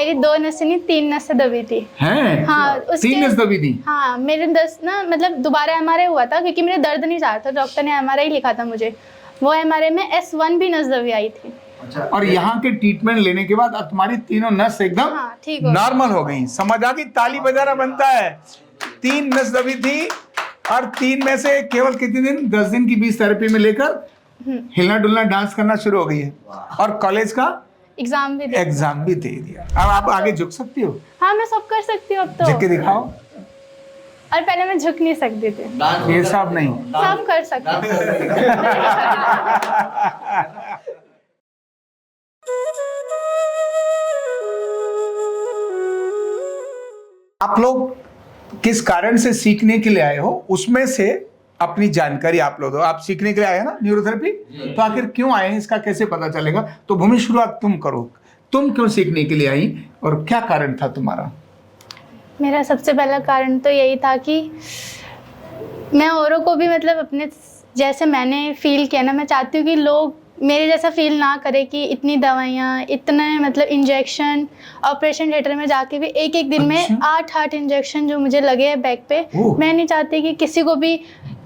मेरी 2 नसें नहीं 3 नसें दबी थी। हैं? हाँ, 3 नस दबी थी? हाँ, मेरे 10 ना मतलब दोबारा MRI हुआ था क्योंकि मेरे दर्द नहीं जा रहा था, डॉक्टर ने MRI लिखा था मुझे। वो MRI में S1 भी नस दबी आई थी। अच्छा, और यहाँ के ट्रीटमेंट लेने के बाद अब तुम्हारी तीनों नस एकदम हाँ, ठीक हो नॉर्मल हो गई। समझ आ गई? ताली बजाना बनता है। 3 नस दबी थी और 3 में से केवल कितने दिन, 10 दिन की बीच थेरेपी में लेकर हिलना डुलना डांस करना शुरू हो गई है। और कॉलेज का एग्जाम भी दे दिया। अब आप आगे झुक सकती हो? हाँ, मैं सब कर सकती हूँ अब तो। झुक के दिखाओ। और पहले मैं झुक नहीं सकती थी। ये सब नहीं, सब कर सकती हूँ। आप लोग किस कारण से सीखने के लिए आए हो, उसमें से अपनी जानकारी आप लोग दो। आप सीखने के लिए आए हैं ना न्यूरोथेरेपी, तो आखिर क्यों आए हैं इसका कैसे पता चलेगा? तो भूमि, शुरुआत तुम करो। तुम क्यों सीखने के लिए आई और क्या कारण था तुम्हारा? मेरा सबसे पहला कारण तो यही था कि मैं औरों को भी मतलब अपने जैसे मैंने फील किया ना, मैं चाहती हूँ कि लोग मेरे जैसा फील ना करे कि इतनी दवाइयाँ, इतने मतलब इंजेक्शन, ऑपरेशन थिएटर में जाके भी एक दिन में 8 इंजेक्शन जो मुझे लगे हैं बैक पे। मैं नहीं चाहती कि किसी को भी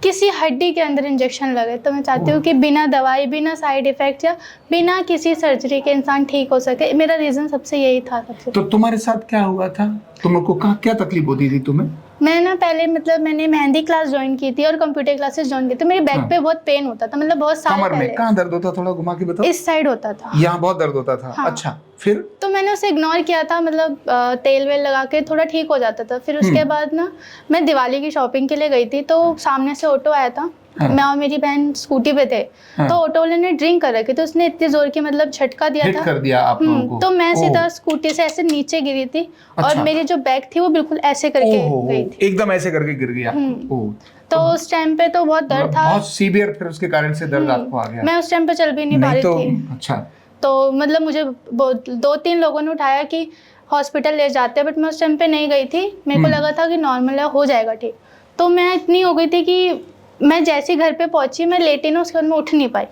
किसी हड्डी के अंदर इंजेक्शन लगे। तो मैं चाहती हूँ कि बिना दवाई, बिना साइड इफेक्ट या बिना किसी सर्जरी के इंसान ठीक हो सके। मेरा रीज़न सबसे यही था। सबसे तो तुम्हारे साथ क्या हुआ था? तुमको कहाँ क्या तकलीफ होती थी तुम्हें? मैं ना पहले मतलब मैंने मेहंदी क्लास ज्वाइन की थी और कंप्यूटर क्लासेस ज्वाइन की, तो मेरे बैक पे बहुत पेन होता था, मतलब बहुत साल कमर पहले। में कहाँ दर्द होता? थोड़ा घुमा के बताओ। इस साइड होता था। यहाँ बहुत दर्द होता था। हाँ। अच्छा, फिर? तो मैंने उसे इग्नोर किया था, मतलब तेल वेल लगा के थोड़ा ठीक हो जाता था। फिर उसके बाद ना मैं दिवाली की शॉपिंग के लिए गई थी, तो सामने से ऑटो आया था। हाँ। मैं और मेरी बहन स्कूटी पे थे। हाँ। तो ऑटो वाले ने ड्रिंक कर रखी, तो उसने इतनी जोर की मतलब झटका दिया हिट था, कर दिया आप लोगों को। तो मैं ओह। सीधा स्कूटी से ऐसे नीचे गिरी थी। अच्छा। और मेरी जो बैग थी वो बिल्कुल ऐसे करके गई थी, एकदम ऐसे करके गिर गया। ओह। तो उस टाइम पे तो बहुत दर्द था, बहुत सीवियर, फिर उसके कारण से दर्द आपको आ गया। मैं उस टाइम पे चल भी नहीं पा रही थी। अच्छा। तो मतलब मुझे 2-3 लोगों ने उठाया कि हॉस्पिटल ले जाते हैं, बट मैं उस टाइम पे नहीं गई थी। मेरे को लगा था कि नॉर्मल है, हो जाएगा ठीक। तो मैं इतनी हो गई थी कि मैं जैसे ही घर पे पहुंची, मैं लेटी ना, उसके बाद मैं उठ नहीं पाई।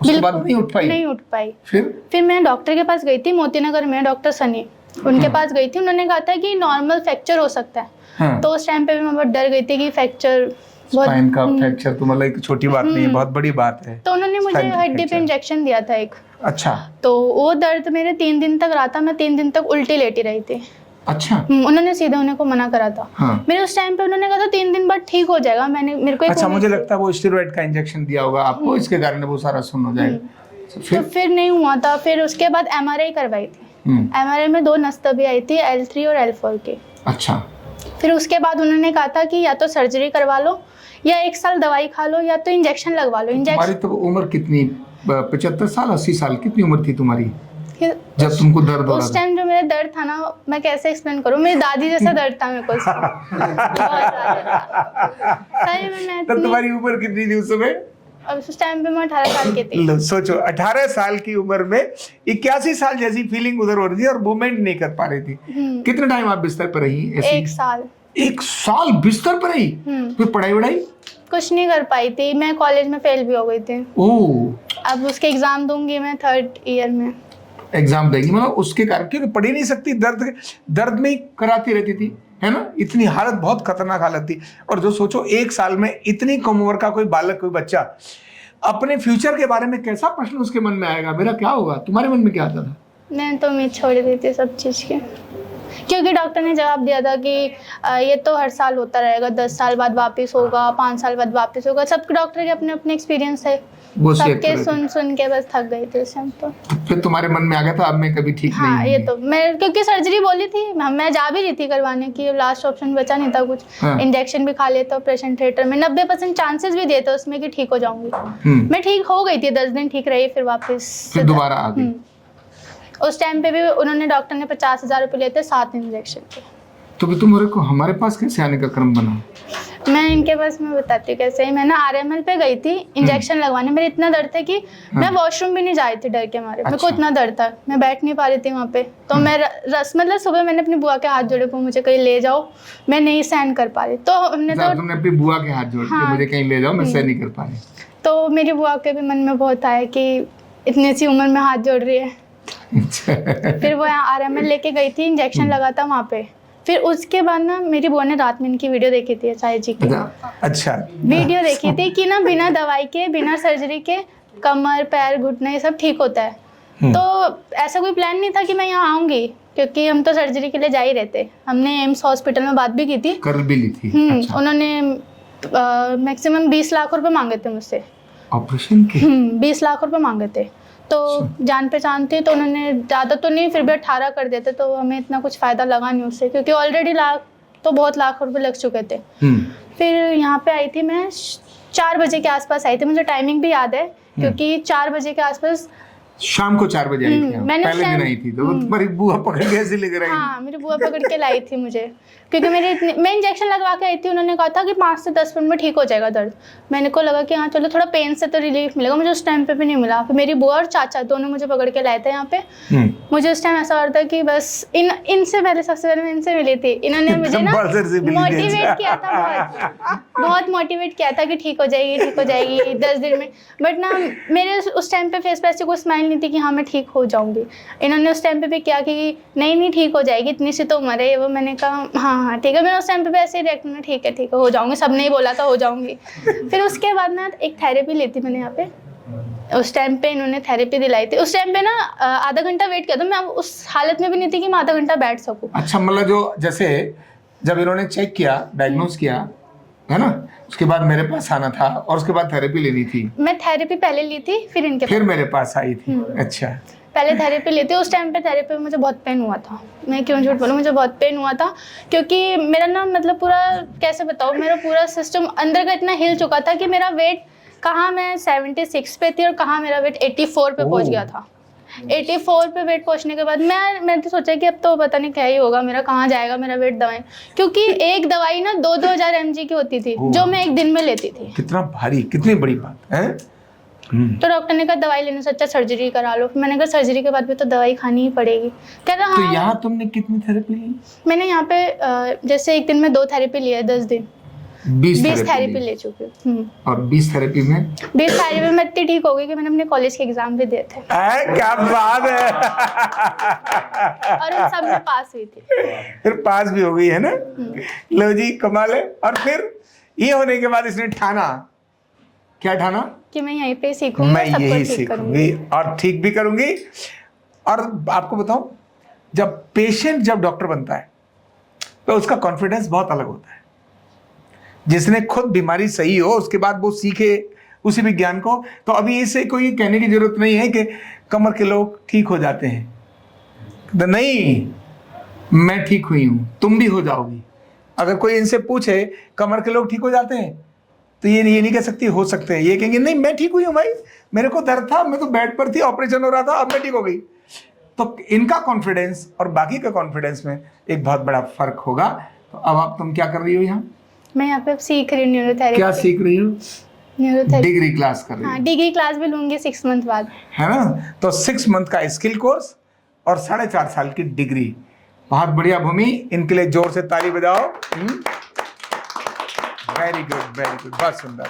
उसके बाद नहीं उठ पाई? नहीं उठ पाई। फिर मैं डॉक्टर के पास गई थी, मोतीनगर में डॉक्टर सनी, उनके पास गई थी। उन्होंने कहा था कि नॉर्मल फ्रैक्चर हो सकता है। हाँ। तो उस टाइम पे मैं बहुत डर गई थी कि फ्रैक्चर, स्पाइन का फ्रैक्चर तो मतलब एक छोटी बात नहीं है, बहुत बड़ी बात है। तो उन्होंने मुझे हड्डी पे इंजेक्शन दिया था एक। अच्छा। तो वो दर्द मेरे 3 दिन तक रहा था, मैं 3 दिन तक उल्टी लेटी रही थी। अच्छा। उन्होंने सीधे उन्हें को मना करा था। हाँ। मेरे उस टाइम पे उन्होंने कहा था 3 दिन बाद ठीक हो जाएगा। मेरे को अच्छा, मुझे लगता है वो स्टेरॉइड का इंजेक्शन दिया होगा आपको, इसके कारण वो सारा सुन्न हो जाएगा। तो फिर नहीं हुआ था। फिर उसके बाद MRI करवाई थी। MRI में 2 नस तभी आई थी, L3 और L4 के। अच्छा। फिर उसके बाद उन्होंने कहा था कि या तो सर्जरी करवा लो, या 1 साल दवाई खा लो, या तो इंजेक्शन लगवा लो। तुम्हारी तो उम्र कितनी, 75 साल 80 साल कितनी उम्र थी तुम्हारी जब तुमको दर्द हो रहा था? उस टाइम जो मेरा दर्द था ना, मैं कैसे एक्सप्लेन करूं, मेरी दादी जैसा दर्द था मेरे को। सही में मैं तब तुम्हारी उम्र कितनी थी उस समय? उस टाइम पे मैं 18 साल की थी। लो सोचो, 18 साल की उम्र में 81 साल जैसी फीलिंग उधर हो रही थी और मूवमेंट नहीं कर पा रही थी। कितना टाइम आप बिस्तर पर रही ऐसी? 1 साल। 1 साल बिस्तर पर रही? फिर पढ़ाई वढ़ाई कुछ नहीं कर पाई थी। मैं कॉलेज में फेल भी हो गई थी। ओह। अब उसके एग्जाम दूंगी मैं 3rd ईयर में। एग्जाम देगी, मतलब उसके कारण, क्योंकि पढ़ ही नहीं सकती, दर्द में ही कराती रहती थी, है ना? इतनी हालत, बहुत खतरनाक हालत थी। और जो सोचो 1 साल में इतनी कम उम्र का कोई बालक, कोई बच्चा अपने फ्यूचर के बारे में कैसा प्रश्न उसके मन में आएगा, मेरा क्या होगा? तुम्हारे मन में क्या आता था? मैंने तो उम्मीद छोड़ दी थी सब चीज़ की, क्योंकि डॉक्टर ने जवाब दिया था कि ये तो हर साल होता रहेगा, 10 साल बाद वापस होगा, 5 साल बाद वापस होगा। सब डॉक्टर के अपने अपने एक्सपीरियंस है, सबके सुन के बस थक गई थी उस टाइम। तो फिर तुम्हारे मन में आ गया था अब मैं कभी ठीक नहीं हाँ, ये तो मैं, क्योंकि सर्जरी बोली थी, मैं जा भी रही थी करवाने की, लास्ट ऑप्शन बचा नहीं था कुछ। इंजेक्शन भी खा लेते, ऑपरेशन थिएटर में 90% चांसेस भी देते उसमें कि ठीक हो जाऊंगी। मैं ठीक हो गई थी, 10 दिन ठीक रही, फिर वापस फिर दोबारा आ गई। उस टाइम पे भी उन्होंने, डॉक्टर ने 50,000 रुपये लेते 7 इंजेक्शन के। तो भी तुम्हारे को हमारे पास कैसे आने का क्रम बना? मैं इनके पास मैं बताती हूँ कैसे। मैं ना RML पे गई थी इंजेक्शन लगवाने। मेरे इतना दर्द था कि मैं वॉशरूम भी नहीं जा रही थी डर के मारे। मेरे को इतना दर्द था, मैं बैठ नहीं पा रही थी वहाँ पे। तो मैं मतलब सुबह मैंने अपनी बुआ के हाथ जोड़े को, मुझे कहीं ले जाओ, मैं नहीं सहन कर पा रही। तो हमने तो तुमने अपनी बुआ के हाथ जोड़ के मुझे कहीं ले जाओ, मैं सहन नहीं कर पा रही। तो मेरी बुआ के भी मन में बहुत आया कि इतनी सी उम्र में हाथ जोड़ रही है। फिर वो RML लेके गई थी, इंजेक्शन लगा था वहाँ पे। फिर उसके बाद ना मेरी बुआ ने रात में इनकी वीडियो देखी थी, साई जी की। अच्छा। वीडियो देखी थी कि ना बिना दवाई के, बिना सर्जरी के कमर पैर घुटने ये सब ठीक होता है। तो ऐसा कोई प्लान नहीं था कि मैं यहाँ आऊँगी, क्योंकि हम तो सर्जरी के लिए जा ही रहते। हमने एम्स हॉस्पिटल में बात भी की थी, कर भी ली थी। अच्छा। उन्होंने मैक्सिमम 20 लाख रुपए मांगे थे मुझसे ऑपरेशन के। 20 लाख रुपए मांगे थे। तो जान पहचान थी तो उन्होंने ज़्यादा तो नहीं, फिर भी 18 कर देते तो हमें इतना कुछ फ़ायदा लगा नहीं उससे, क्योंकि ऑलरेडी बहुत लाख रुपए लग चुके थे। फिर यहाँ पे आई थी मैं 4 बजे के आसपास आई थी, मुझे टाइमिंग भी याद है, क्योंकि 4 बजे के आसपास शाम को 4 बजे आई थी। मैंने पहले दिन आई थी तो तुम्हारी बुआ पकड़ के ऐसे लेकर आई। हाँ, मेरी बुआ पकड़ के लाई थी मुझे, क्योंकि मैं इंजेक्शन लगवा के आई थी। उन्होंने कहा था कि 5 से 10 मिनट में ठीक हो जाएगा दर्द। मैंने को लगा कि हाँ चलो थोड़ा पेन से तो रिलीफ मिलेगा, मुझे उस टाइम पे भी नहीं मिला। फिर मेरी बुआ और चाचा दोनों मुझे पकड़ के लाए थे यहाँ पे। मुझे उस टाइम ऐसा हो रहा था कि बस इनसे पहले, सबसे पहले मैं इनसे मिली थी। इन्होंने मुझे ना मोटिवेट किया था, बहुत मोटिवेट किया था कि ठीक हो जाएगी 10 दिन में। बट ना मेरे उस टाइम पे फेस पे ऐसी कोई स्माइल नहीं थी कि हाँ मैं ठीक हो जाऊंगी। इन्होंने उस टाइम पे भी क्या कि नहीं ठीक हो जाएगी, इतनी सी तो उम्र है। वो मैंने कहा हाँ ठीक है। मैंने उस टाइम पे ऐसे ही रिएक्ट किया, ठीक है हो जाऊंगी, सबने ही बोला था हो जाऊंगी। फिर उसके बाद ना एक थेरेपी ली थी मैंने यहाँ पे। उस टाइम पे इन्होंने थेरेपी दिलाई थी। उस टाइम पे ना आधा घंटा वेट किया था। मैं उस हालत में भी नहीं थी कि मैं आधा घंटा बैठ सकूं। अच्छा, मतलब जो जैसे जब इन्होंने चेक किया, डायग्नोज किया है ना, उसके बाद मेरे पास आना था और उसके बाद थेरेपी लेनी थी। मैं थेरेपी पहले ली थी, फिर मेरे पास आई थी। अच्छा, पहले थेरेपी ली थी। उस टाइम पे थेरेपी में मुझे बहुत पेन हुआ था, मैं क्यों झूठ बोलूं, मुझे बहुत पेन हुआ था। क्योंकि मेरा ना मतलब पूरा कैसे बताऊं, मेरा पूरा सिस्टम अंदर का इतना हिल चुका था कि मेरा वेट कहाँ मैं 76 पे थी और कहाँ मेरा वेट 84 पे पहुंच गया था। 84 पे वेट पहुंचने के बाद मैंने तो सोचा कि अब तो पता नहीं क्या ही होगा मेरा, कहाँ जाएगा मेरा वेट दवाई। क्योंकि एक दवाई ना 2,000 mg की होती थी जो मैं एक दिन में लेती थी। कितना भारी, कितनी बड़ी बात है। तो डॉक्टर ने कहा दवाई लेने से अच्छा सर्जरी करा लो। मैंने कहा सर्जरी के बाद भी तो दवाई खानी ही पड़ेगी। कहता हाँ। तो यहाँ तुमने कितनी थेरेपी ली? मैंने यहाँ पे जैसे एक दिन में 2 थेरेपी लिया है, 10 दिन 20 थेरेपी ले चुकी हूँ। और 20 थेरेपी में मैं इतनी ठीक हो गई कि मैंने अपने कॉलेज के एग्जाम भी दिए थे। क्या बात है। और उन सब में पास हुई थी। फिर पास भी हो गई है ना। लो जी, कमाल है। और फिर ये होने के बाद इसने क्या ठाना कि मैं यहीं पे सीखूंगी, मैं यही सीखूंगी और ठीक भी करूंगी। और आपको बताऊं, जब डॉक्टर बनता है तो उसका कॉन्फिडेंस बहुत अलग होता है। जिसने खुद बीमारी सही हो उसके बाद वो सीखे उसी विज्ञान को, तो अभी इसे कोई कहने की जरूरत नहीं है कि कमर के लोग ठीक हो जाते हैं। नहीं, मैं ठीक हुई हूं, तुम भी हो जाओगी। अगर कोई इनसे पूछे कमर के लोग ठीक हो जाते हैं तो ये नहीं कह सकती हो सकते हैं, ये कहेंगे नहीं मैं ठीक हुई हूँ भाई, मेरे को दर्द था, मैं तो बेड पर थी, ऑपरेशन हो रहा था, अब मैं ठीक हो गई। तो इनका कॉन्फिडेंस और बाकी का कॉन्फिडेंस में एक बहुत बड़ा फर्क होगा। तो अब तुम क्या कर रही हो यहाँ? मैं यहाँ पे सीख रही हूँ न्यूरोथेरेपी। क्या सीख रही हो? न्यूरोथेरेपी डिग्री क्लास कर रही हो? हाँ, डिग्री क्लास भी लूंगी 6 मंथ बाद, है ना। तो 6 मंथ का स्किल कोर्स और 4.5 साल की डिग्री। बहुत बढ़िया भूमि, इनके लिए जोर से ताली बजाओ। वेरी गुड, बहुत सुंदर।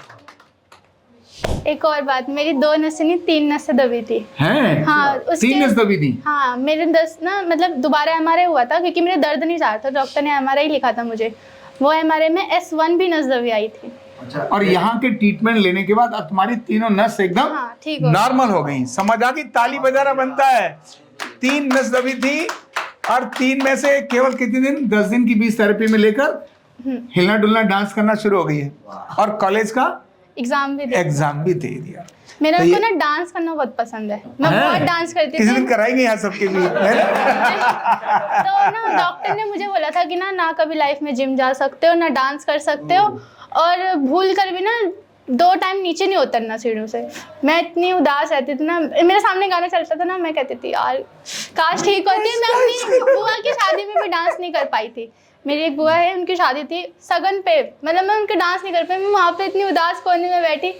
एक और बात, मेरी 2 नसें नहीं 3 नसें दबी थी। हैं? हाँ, 3 नस दबी थी। हाँ, मेरे 10 ना मतलब दोबारा MRI हुआ था, क्योंकि मेरे दर्द नहीं जा रहा था। डॉक्टर ने MRI लिखा था मुझे, वो MRI में S1 भी नस दबी आई थी। अच्छा। और यहाँ के ट्रीटमेंट लेने के बाद अब तुम्हारी तीनों नस एकदम ठीक नॉर्मल हो गई। समझ आ गई, ताली बजाना बनता है। 3 नस दबी थी और 3 में से केवल कितने दिन, 10 दिन की 20 थेरेपी में लेकर हिलना डुलना डांस करना शुरू हो गई है। और कॉलेज का एग्जाम भी दे दिया। मेरा को ना डांस करना बहुत पसंद है, मैं बहुत डांस करती थी। किसी दिन कराएंगे यहाँ सबके लिए। तो ना डॉक्टर ने मुझे बोला था कि ना कभी लाइफ में जिम जा सकते हो, ना डांस कर सकते हो, और भूल कर भी ना 2 टाइम नीचे नहीं उतरना सीढ़ियों से। मैं इतनी उदास रहती थी ना, मेरे सामने गाना चलता था ना, मैं कहती थी यार काश ठीक होती। मैं अपनी बुआ की शादी में भी डांस नहीं कर पाई थी। मेरी एक बुआ है, उनकी शादी थी सगन पे, मतलब मैं उनके डांस नहीं कर पाई। मैं वहाँ पे इतनी उदास कोने में बैठी,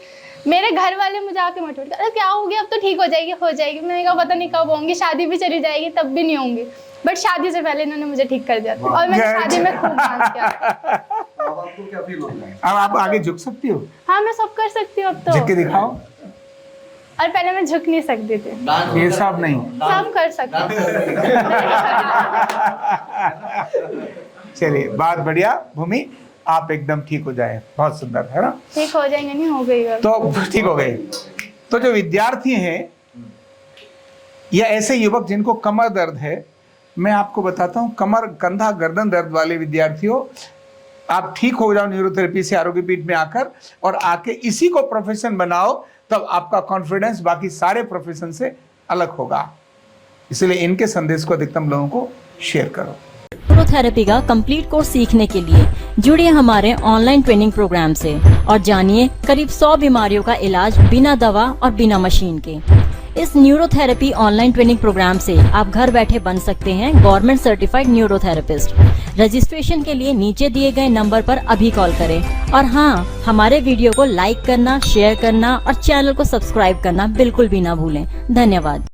मेरे घर वाले मुझे आके मोटिवेट कर, क्या हो गया, अब तो ठीक हो जाएगी। मैंने कहा पता नहीं कब होंगी, शादी भी चली जाएगी तब भी नहीं होंगी। बट शादी से पहले इन्होंने मुझे ठीक कर दिया था और मैंने शादी में खूब डांस किया। अब आपको क्या फील होता है? अब आप आगे झुक सकती हो? हाँ, मैं सब कर सकती हूँ अब तो। झुक के दिखाओ। और पहले मैं झुक नहीं सकती थी। ये सब नहीं। सब कर सकते थे। चलिए, बात बढ़िया। भूमि, आप एकदम ठीक हो जाए, बहुत सुंदर है ना। ठीक हो जाएंगे, नहीं हो गई अब। तो ठीक हो गए। तो जो विद्यार्थी हैं या ऐसे युवक जिनको कमर दर्द है, मैं आपको बताता हूँ, कमर, कंधा, गर्दन दर्द वाले विद्यार्थियों, आप ठीक हो जाओ न्यूरोथेरेपी से आरोग्य पीठ में आकर, और आके इसी को प्रोफेशन बनाओ, तब आपका कॉन्फिडेंस बाकी सारे प्रोफेशन से अलग होगा। इसलिए इनके संदेश को अधिकतम लोगों को शेयर करो। न्यूरोथेरेपी का कंप्लीट कोर्स सीखने के लिए जुड़िए हमारे ऑनलाइन ट्रेनिंग प्रोग्राम से और जानिए करीब 100 बीमारियों का इलाज बिना दवा और बिना मशीन के। इस न्यूरोथेरेपी ऑनलाइन ट्रेनिंग प्रोग्राम से आप घर बैठे बन सकते हैं गवर्नमेंट सर्टिफाइड न्यूरोथेरेपिस्ट। रजिस्ट्रेशन के लिए नीचे दिए गए नंबर पर अभी कॉल करें। और हाँ, हमारे वीडियो को लाइक करना, शेयर करना और चैनल को सब्सक्राइब करना बिल्कुल भी ना भूलें। धन्यवाद।